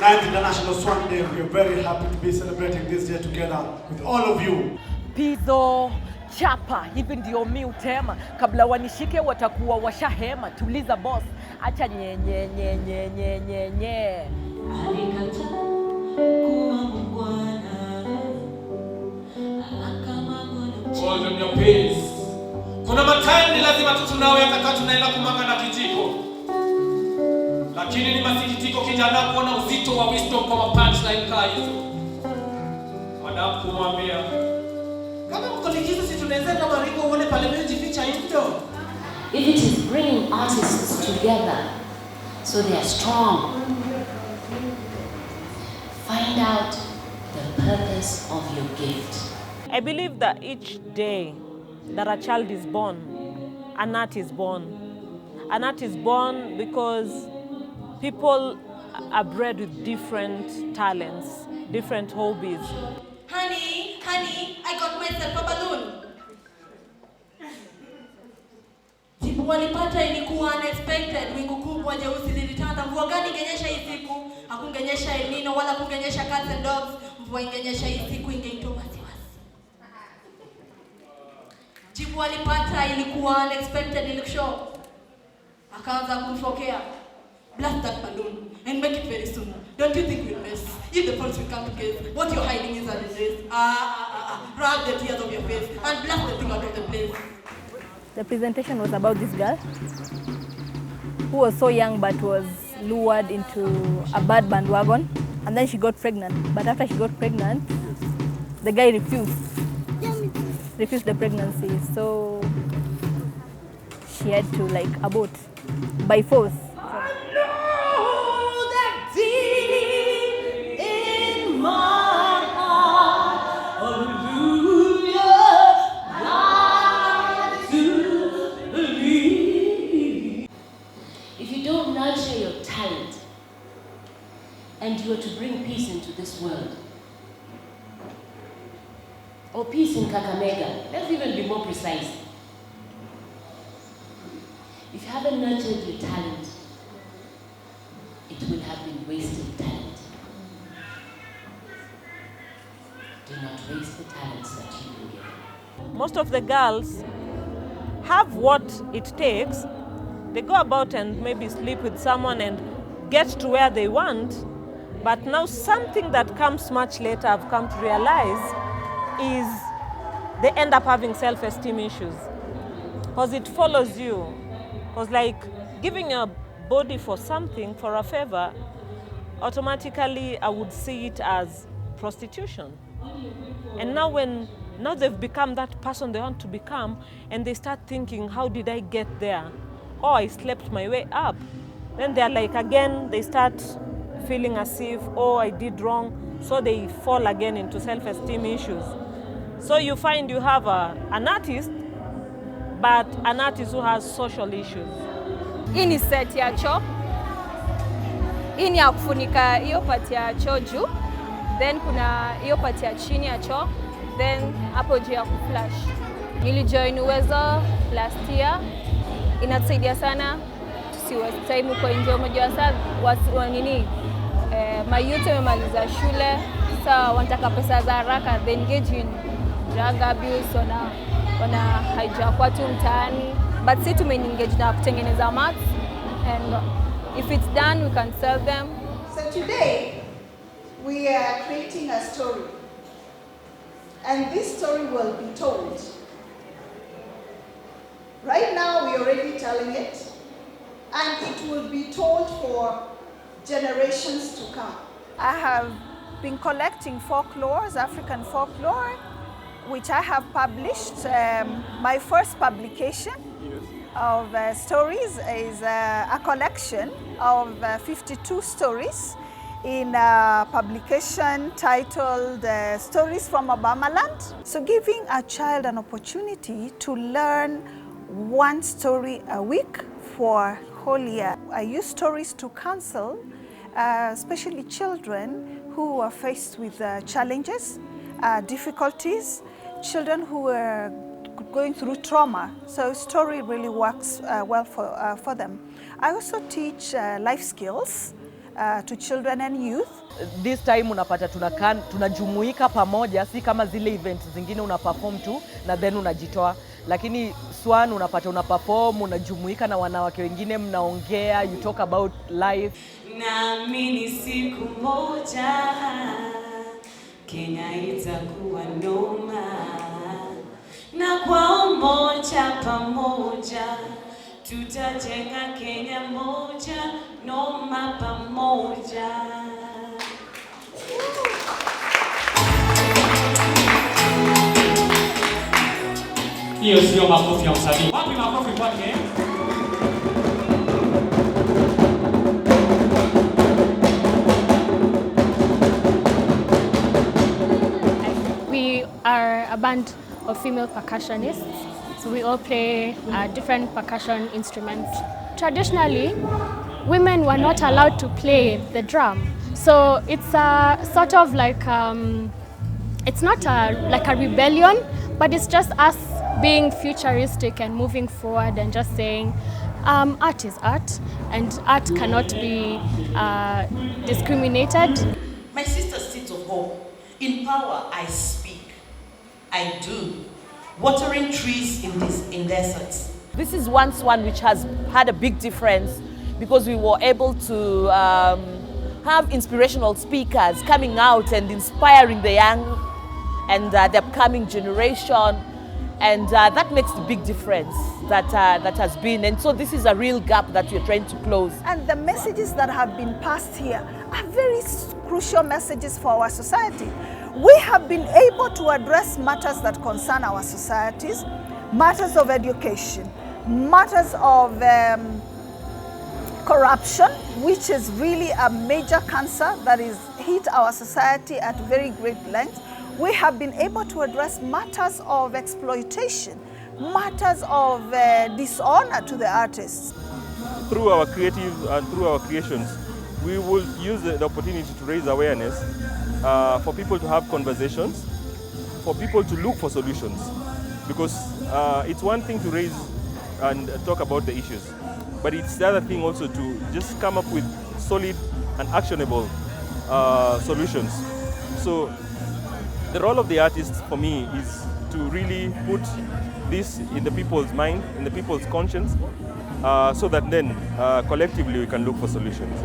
9th International Swan Day. We are very happy to be celebrating this day together with all of you. PIZZO chapa, hivi ndio mi utema. Kabla wanishike watakuwa washahema. Tuliza boss, acha nye. Hold on your pace. Kuna matime ni lazima tutunawe hata tunaenda kumanga na kijiko. Lakini ni masikitiko kijana kuona uzito wa wisdom kwa punchline kama hizo. Madam kumwambia kama mko likizo si tunaweza na maringo uone pale mji feature into. If it is bringing artists together so they are strong, find out the purpose of your gift. I believe that each day that a child is born, an art is born. An art is born because people are bred with different talents, different hobbies. Honey, I got myself a balloon. Jibu walipata ilikuwa unexpected. Wingu kubwa jeusi lilitanda. Mvua gani ingenyesha hii siku? Hakungenyesha El Nino wala kungenyesha cats and dogs. Mvua ingenyesha hii siku ingeitoa wasiwasi. Jibu walipata ilikuwa unexpected ilikushow. Akaanza kumfokea. Blast that balloon and make it very soon. Don't you think we'll miss? If the folks will come to guess what you're hiding inside the dress. Rub the tears of your face and blast the thing out of the place. The presentation was about this girl who was so young but was lured into a bad bandwagon, and then she got pregnant. But after she got pregnant, the guy refused the pregnancy, so she had to abort by force. And you are to bring peace into this world. Or peace in Kakamega. Let's even be more precise. If you haven't nurtured your talent, it will have been wasted talent. Do not waste the talents that you will give. Most of the girls have what it takes. They go about and maybe sleep with someone and get to where they want. But now something that comes much later I've come to realize is they end up having self-esteem issues. Because it follows you. Because giving your body for something, for a favor, automatically I would see it as prostitution. And now now they've become that person they want to become, and they start thinking, how did I get there? Oh, I slept my way up. Then they're again, they start feeling as if, oh, I did wrong, so they fall again into self-esteem issues. So you find you have an artist, but an artist who has social issues. Hii ni set ya choo. Hii ni ya kufunika hiyo part ya choo juu. Then kuna hiyo part ya chini ya choo. Then hapo juu ya kuflash. Nilijoin Uwezo last year. Inatusaidia sana tusiwe time kwa nje. Unajua sasa nini? Mayouth wamemaliza shule, sasa wanataka pesa za haraka, they engage in drug abuse, wana hijack tu mtaani. But sisi tumeengage na kutengeneza mats, and if it's done we can sell them. So today we are creating a story, and this story will be told. Right now we are already telling it, and it will be told for generations to come. I have been collecting folklores, African folklore, which I have published. My first publication of stories is a collection of 52 stories in a publication titled Stories from Obamaland. So giving a child an opportunity to learn one story a week for whole year. I use stories to counsel, especially children who are faced with challenges, difficulties, children who are going through trauma. So story really works well for them. I also teach life skills to children and youth. This time unapata tunajumuika pamoja, si kama zile events zingine unaperform tu na then unajitoa. Lakini Swan unapata unaperform, unajumuika na wanawake wengine, mnaongea, you talk about life. Naamini siku moja Kenya itakuwa noma, na kwa umoja pamoja tutajenga Kenya moja, noma pamoja. Hiyo sio makofi ya msanii. Wapi makofi kwake? We are a band of female percussionists, so we all play different percussion instruments. Traditionally, women were not allowed to play the drum, so it's a sort of like it's not like a rebellion, but it's just us being futuristic and moving forward and just saying art is art and art cannot be discriminated. My sister sits of hope. In power I speak, I do. Watering trees in deserts. This is one Swan which has had a big difference because we were able to have inspirational speakers coming out and inspiring the young and the upcoming generation, and that makes the big difference that has been. And so this is a real gap that we're trying to close. And the messages that have been passed here are very crucial messages for our society. We have been able to address matters that concern our societies, matters of education, matters of corruption, which is really a major cancer that is hit our society at very great length. We have been able to address matters of exploitation, matters of dishonor to the artists. Through our creative and through our creations, we will use the opportunity to raise awareness for people to have conversations, for people to look for solutions. Because it's one thing to raise and talk about the issues, but it's the other thing also to just come up with solid and actionable solutions. So the role of the artist for me is to really put this in the people's mind, in the people's conscience, so that then collectively we can look for solutions.